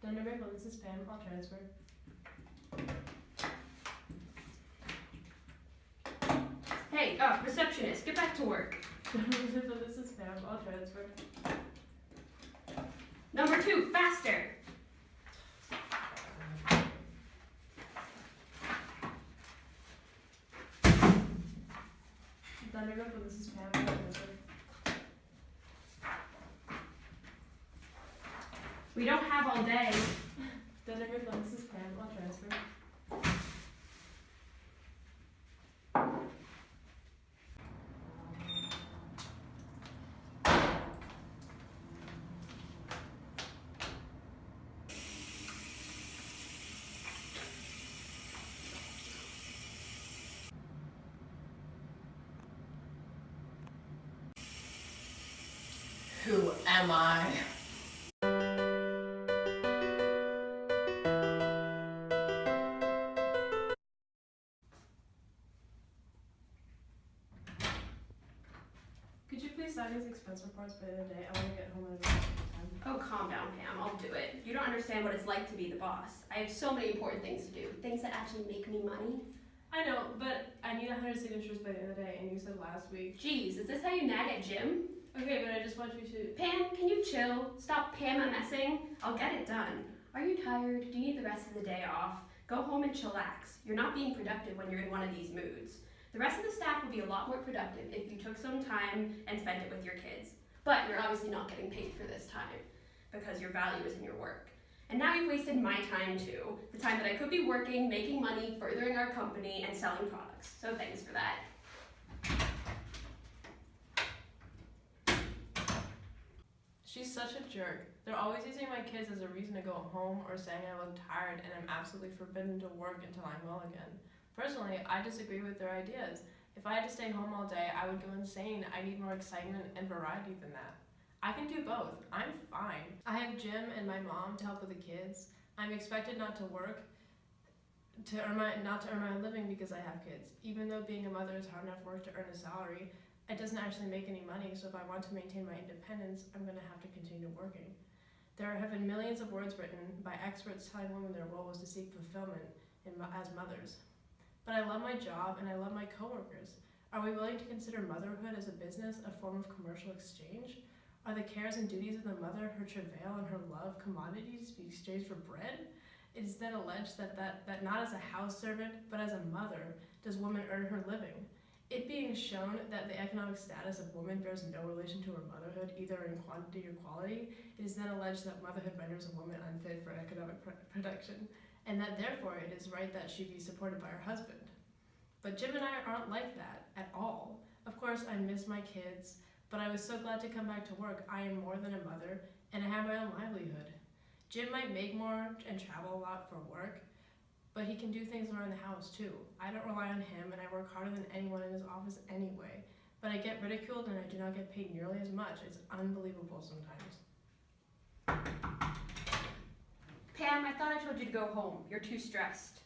Dinner break, well, this is Pam. I'll transfer. Hey, receptionist, get back to work. Dinner break, well, this is Pam. I'll transfer. Number 2, faster. Dinner break, well, this is Pam. I'll transfer. We don't have all day. Dinner break, well, this is Pam. I'll transfer. Who am I? Could you please sign these expense reports by the end of the day? I want to get home at a specific time. Oh, calm down, Pam. I'll do it. You don't understand what it's like to be the boss. I have so many important things to do. Things that actually make me money. I know, but I need 100 signatures by the end of the day, and you said last week. Jeez, is this how you nag at Jim? Okay, but I just want you to. Pam, can you chill? Stop Pam-messing. I'll get it done. Are you tired? Do you need the rest of the day off? Go home and chillax. You're not being productive when you're in one of these moods. The rest of the staff would be a lot more productive if you took some time and spent it with your kids. But you're obviously not getting paid for this time because your value is in your work. And now you've wasted my time too. The time that I could be working, making money, furthering our company, and selling products. So thanks for that. She's such a jerk. They're always using my kids as a reason to go home or saying I look tired and I'm absolutely forbidden to work until I'm well again. Personally, I disagree with their ideas. If I had to stay home all day, I would go insane. I need more excitement and variety than that. I can do both. I'm fine. I have Jim and my mom to help with the kids. I'm expected not to work, not to earn my living because I have kids. Even though being a mother is hard enough work to earn a salary, it doesn't actually make any money, so if I want to maintain my independence, I'm going to have to continue working. There have been millions of words written by experts telling women their role was to seek fulfillment as mothers. But I love my job and I love my coworkers. Are we willing to consider motherhood as a business, a form of commercial exchange? Are the cares and duties of the mother, her travail and her love, commodities to be exchanged for bread? It is then alleged that not as a house servant, but as a mother, does woman earn her living. It being shown that the economic status of woman bears no relation to her motherhood, either in quantity or quality, it is then alleged that motherhood renders a woman unfit for economic production, and that therefore it is right that she be supported by her husband. But Jim and I aren't like that at all. Of course, I miss my kids, but I was so glad to come back to work. I am more than a mother, and I have my own livelihood. Jim might make more and travel a lot for work, but he can do things around the house too. I don't rely on him, and I work harder than anyone in his office anyway. But I get ridiculed and I do not get paid nearly as much. It's unbelievable sometimes. Pam, I thought I told you to go home. You're too stressed.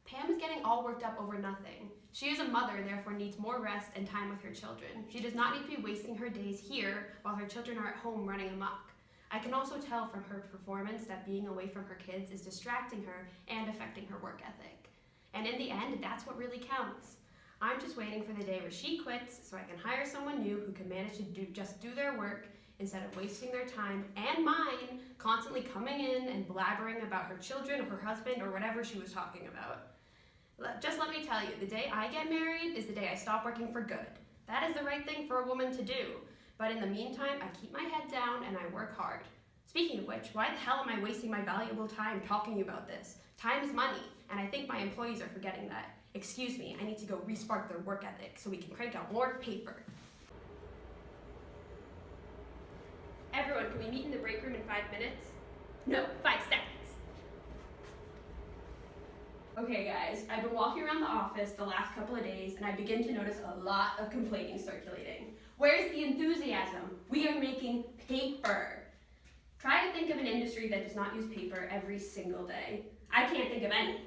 Pam is getting all worked up over nothing. She is a mother and therefore needs more rest and time with her children. She does not need to be wasting her days here while her children are at home running amok. I can also tell from her performance that being away from her kids is distracting her and affecting her work ethic. And in the end, that's what really counts. I'm just waiting for the day where she quits so I can hire someone new who can manage to just do their work instead of wasting their time and mine constantly coming in and blabbering about her children or her husband or whatever she was talking about. Just let me tell you, the day I get married is the day I stop working for good. That is the right thing for a woman to do. But in the meantime, I keep my head down and I work hard. Speaking of which, why the hell am I wasting my valuable time talking about this? Time is money, and I think my employees are forgetting that. Excuse me, I need to go re-spark their work ethic so we can crank out more paper. Everyone, can we meet in the break room in 5 minutes? No, 5 seconds. Okay guys, I've been walking around the office the last couple of days and I begin to notice a lot of complaining circulating. Where's the enthusiasm? We are making paper. Try to think of an industry that does not use paper every single day. I can't think of any.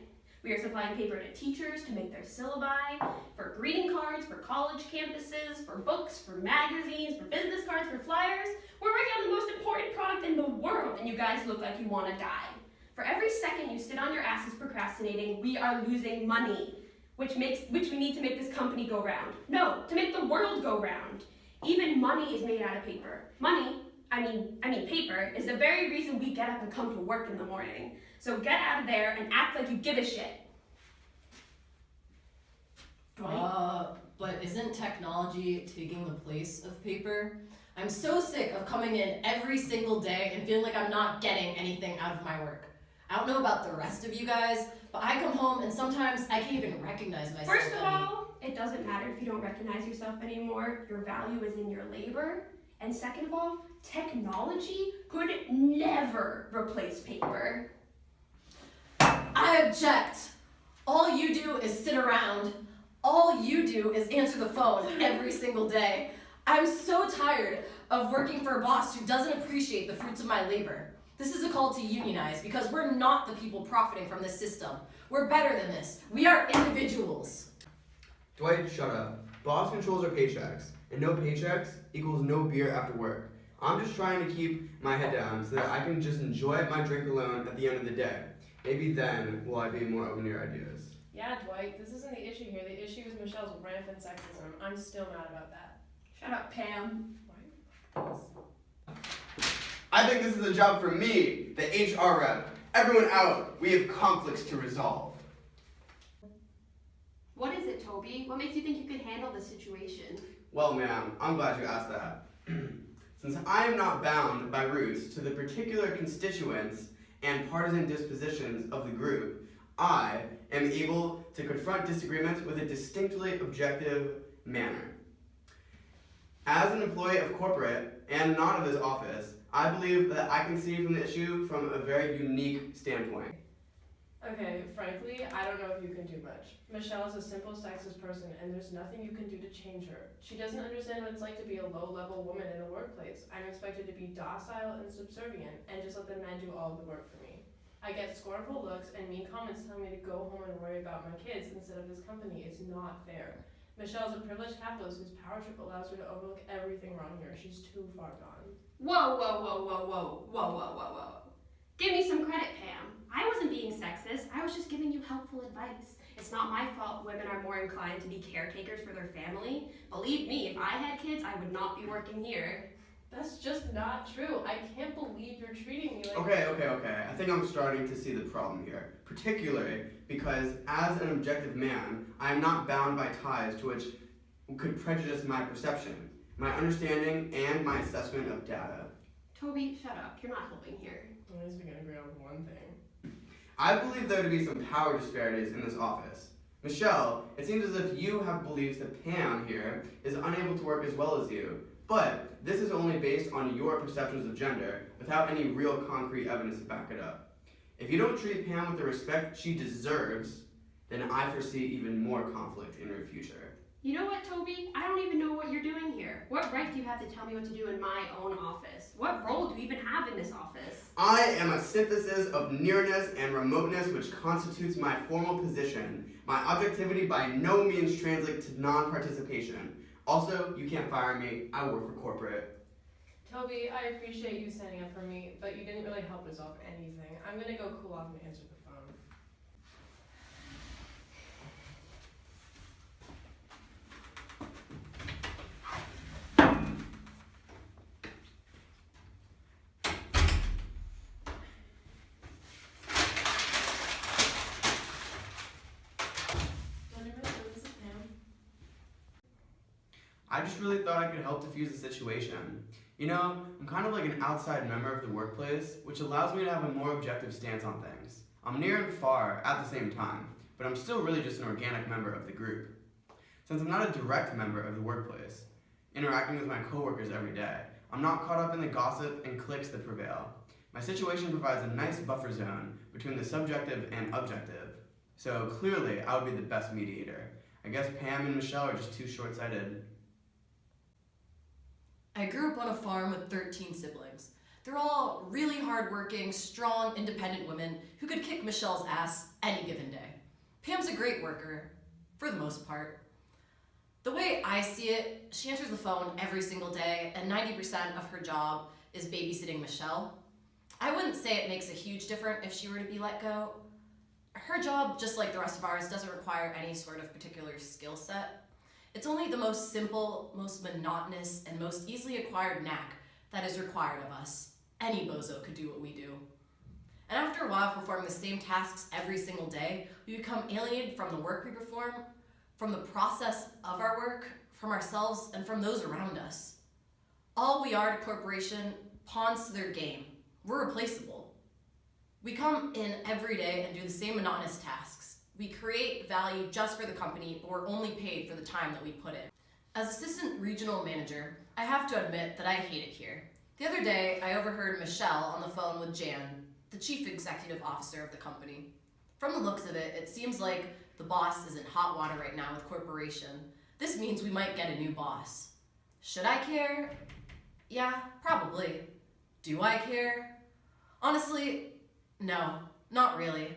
We are supplying paper to teachers to make their syllabi, for greeting cards, for college campuses, for books, for magazines, for business cards, for flyers. We're working on the most important product in the world, and you guys look like you want to die. For every second you sit on your asses procrastinating, we are losing money, which we need to make this company go round. No, to make the world go round. Even money is made out of paper. Money, I mean paper, is the very reason we get up and come to work in the morning. So get out of there and act like you give a shit. But isn't technology taking the place of paper? I'm so sick of coming in every single day and feeling like I'm not getting anything out of my work. I don't know about the rest of you guys, but I come home and sometimes I can't even recognize myself. First of all, it doesn't matter if you don't recognize yourself anymore. Your value is in your labor. And second of all, technology could never replace paper. I object. All you do is sit around. All you do is answer the phone every single day. I'm so tired of working for a boss who doesn't appreciate the fruits of my labor. This is a call to unionize because we're not the people profiting from this system. We're better than this. We are individuals. Dwight, shut up. Boss controls our paychecks, and no paychecks equals no beer after work. I'm just trying to keep my head down so that I can just enjoy my drink alone at the end of the day. Maybe then will I be more open to your ideas. Yeah, Dwight, this isn't the issue here. The issue is Michelle's rampant sexism. I'm still mad about that. Shut up, Pam. I think this is a job for me, the HR rep. Everyone out. We have conflicts to resolve. What is it, Toby? What makes you think you can handle this situation? Well, ma'am, I'm glad you asked that. Since I am not bound by roots to the particular constituents and partisan dispositions of the group, I am able to confront disagreements with a distinctly objective manner. As an employee of corporate and not of this office, I believe that I can see from the issue from a very unique standpoint. Okay, frankly, I don't know if you can do much. Michelle is a simple sexist person and there's nothing you can do to change her. She doesn't understand what it's like to be a low-level woman in the workplace. I'm expected to be docile and subservient and just let the men do all of the work for me. I get scornful looks and mean comments telling me to go home and worry about my kids instead of this company. It's not fair. Michelle's a privileged capitalist whose power trip allows her to overlook everything wrong here. She's too far gone. Whoa, whoa, whoa, whoa, whoa, whoa, whoa, whoa, whoa. Give me some credit, Pam. I wasn't being sexist. I was just giving you helpful advice. It's not my fault women are more inclined to be caretakers for their family. Believe me, if I had kids, I would not be working here. That's just not true. I can't believe you're treating me like... Okay. I think I'm starting to see the problem here. Particularly because as an objective man, I am not bound by ties to which could prejudice my perception, my understanding, and my assessment of data. Toby, shut up. You're not helping here. At least we can agree on one thing. I believe there to be some power disparities in this office. Michelle, it seems as if you have beliefs that Pam here is unable to work as well as you, but this is only based on your perceptions of gender without any real concrete evidence to back it up. If you don't treat Pam with the respect she deserves, then I foresee even more conflict in her future. You know what, Toby? I don't even know what you're doing here. What right do you have to tell me what to do in my own office? What role do you even have in this office? I am a synthesis of nearness and remoteness which constitutes my formal position. My objectivity by no means translates to non-participation. Also, you can't fire me. I work for corporate. Toby, I appreciate you standing up for me, but you didn't really help resolve anything. I'm gonna go cool off and answer the phone. I just really thought I could help diffuse the situation. You know, I'm kind of like an outside member of the workplace, which allows me to have a more objective stance on things. I'm near and far at the same time, but I'm still really just an organic member of the group. Since I'm not a direct member of the workplace, interacting with my coworkers every day, I'm not caught up in the gossip and cliques that prevail. My situation provides a nice buffer zone between the subjective and objective, so clearly I would be the best mediator. I guess Pam and Michelle are just too short-sighted. I grew up on a farm with 13 siblings. They're all really hardworking, strong, independent women who could kick Michelle's ass any given day. Pam's a great worker, for the most part. The way I see it, she answers the phone every single day, and 90% of her job is babysitting Michelle. I wouldn't say it makes a huge difference if she were to be let go. Her job, just like the rest of ours, doesn't require any sort of particular skill set. It's only the most simple, most monotonous, and most easily acquired knack that is required of us. Any bozo could do what we do. And after a while of performing the same tasks every single day, we become alienated from the work we perform, from the process of our work, from ourselves, and from those around us. All we are to corporation, pawns to their game. We're replaceable. We come in every day and do the same monotonous tasks. We create value just for the company, but we're only paid for the time that we put in. As assistant regional manager, I have to admit that I hate it here. The other day, I overheard Michelle on the phone with Jan, the chief executive officer of the company. From the looks of it, it seems like the boss is in hot water right now with corporation. This means we might get a new boss. Should I care? Yeah, probably. Do I care? Honestly, no, not really.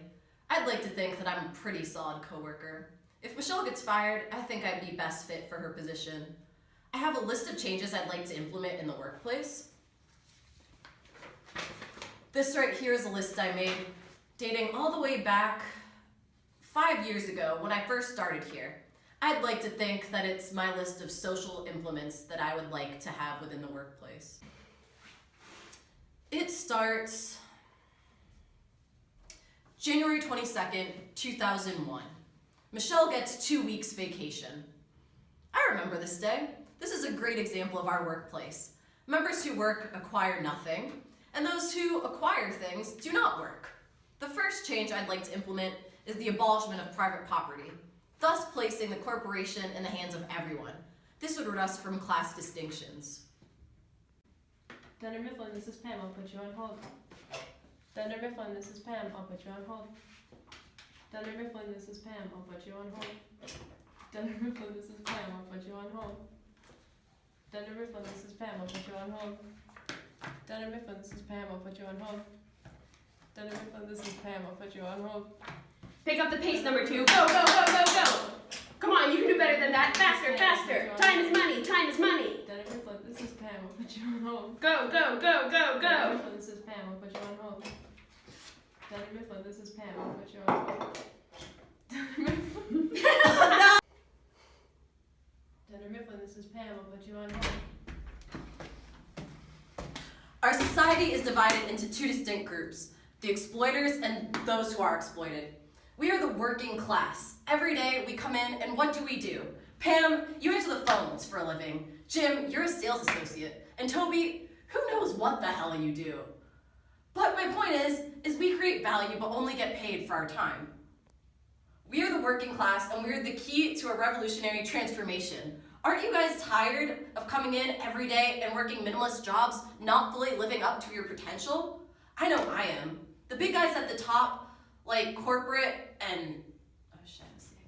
I'd like to think that I'm a pretty solid coworker. If Michelle gets fired, I think I'd be best fit for her position. I have a list of changes I'd like to implement in the workplace. This right here is a list I made, dating all the way back 5 years ago when I first started here. I'd like to think that it's my list of social implements that I would like to have within the workplace. It starts January 22nd, 2001. Michelle gets 2 weeks vacation. I remember this day. This is a great example of our workplace. Members who work acquire nothing, and those who acquire things do not work. The first change I'd like to implement is the abolishment of private property, thus placing the corporation in the hands of everyone. This would rid us from class distinctions. Dunder Mifflin, this is Pam, I'll put you on hold. Dunder Mifflin, this is Pam, I'll put you on hold. Dunder Mifflin, this is Pam, I'll put you on hold. Dunder Mifflin, this is Pam, I'll put you on hold. Dunder Mifflin, this is Pam, I'll put you on hold. Dunder Mifflin, this is Pam, I'll put you on hold. Dunder Mifflin, this is Pam, I'll put you on hold. Pick up the pace, number 2. Go, go, go, go, go! Come on, you can do better than that. Faster, faster! Time is money, time is money! Dunder Mifflin, this is Pam, I'll put you on hold. Go, go, go, go, Dunder go! Mifflin, this is Pam, I'll put you on hold. Dunder Mifflin, this is Pam, I'll put you on hold. Dunder Mifflin. Dunder Mifflin, this is Pam, I'll put you on hold. Our society is divided into 2 distinct groups, the exploiters and those who are exploited. We are the working class. Every day we come in and what do? Pam, you answer the phones for a living. Jim, you're a sales associate. And Toby, who knows what the hell you do? But my point is we create value but only get paid for our time. We are the working class and we are the key to a revolutionary transformation. Aren't you guys tired of coming in every day and working minimalist jobs, not fully living up to your potential? I know I am. The big guys at the top, like corporate and,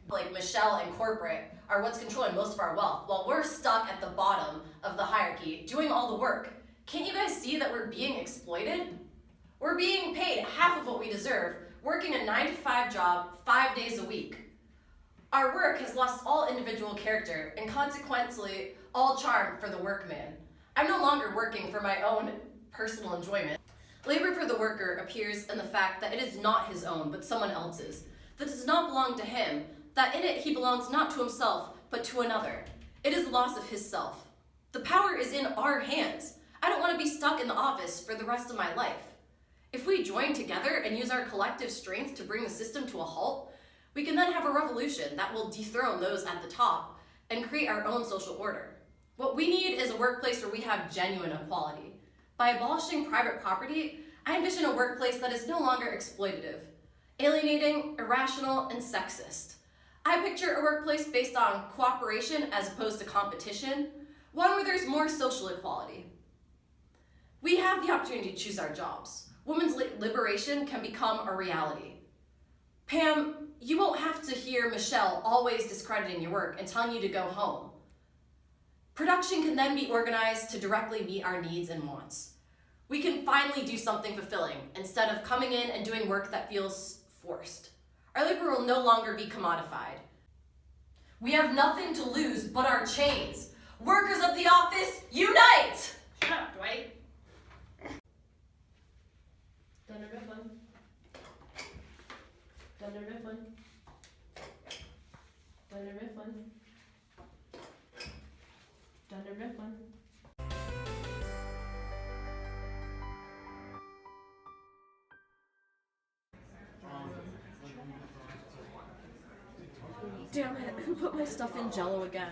like Michelle and corporate, are what's controlling most of our wealth, while we're stuck at the bottom of the hierarchy, doing all the work. Can't you guys see that we're being exploited? We're being paid half of what we deserve, working a 9-to-5 job 5 days a week. Our work has lost all individual character and consequently all charm for the workman. I'm no longer working for my own personal enjoyment. Labor for the worker appears in the fact that it is not his own but someone else's, that does not belong to him, that in it he belongs not to himself but to another. It is the loss of his self. The power is in our hands. I don't want to be stuck in the office for the rest of my life. If we join together and use our collective strength to bring the system to a halt, we can then have a revolution that will dethrone those at the top and create our own social order. What we need is a workplace where we have genuine equality. By abolishing private property, I envision a workplace that is no longer exploitative, alienating, irrational, and sexist. I picture a workplace based on cooperation as opposed to competition, one where there's more social equality. We have the opportunity to choose our jobs. Women's liberation can become a reality. Pam, you won't have to hear Michelle always discrediting your work and telling you to go home. Production can then be organized to directly meet our needs and wants. We can finally do something fulfilling instead of coming in and doing work that feels forced. Our labor will no longer be commodified. We have nothing to lose but our chains. Workers of the office, unite! Shut up, Dwight. Dunder Mifflin. Dunder Mifflin. Dunder Mifflin. Dunder Mifflin. Damn it, who put my stuff in Jell-O again?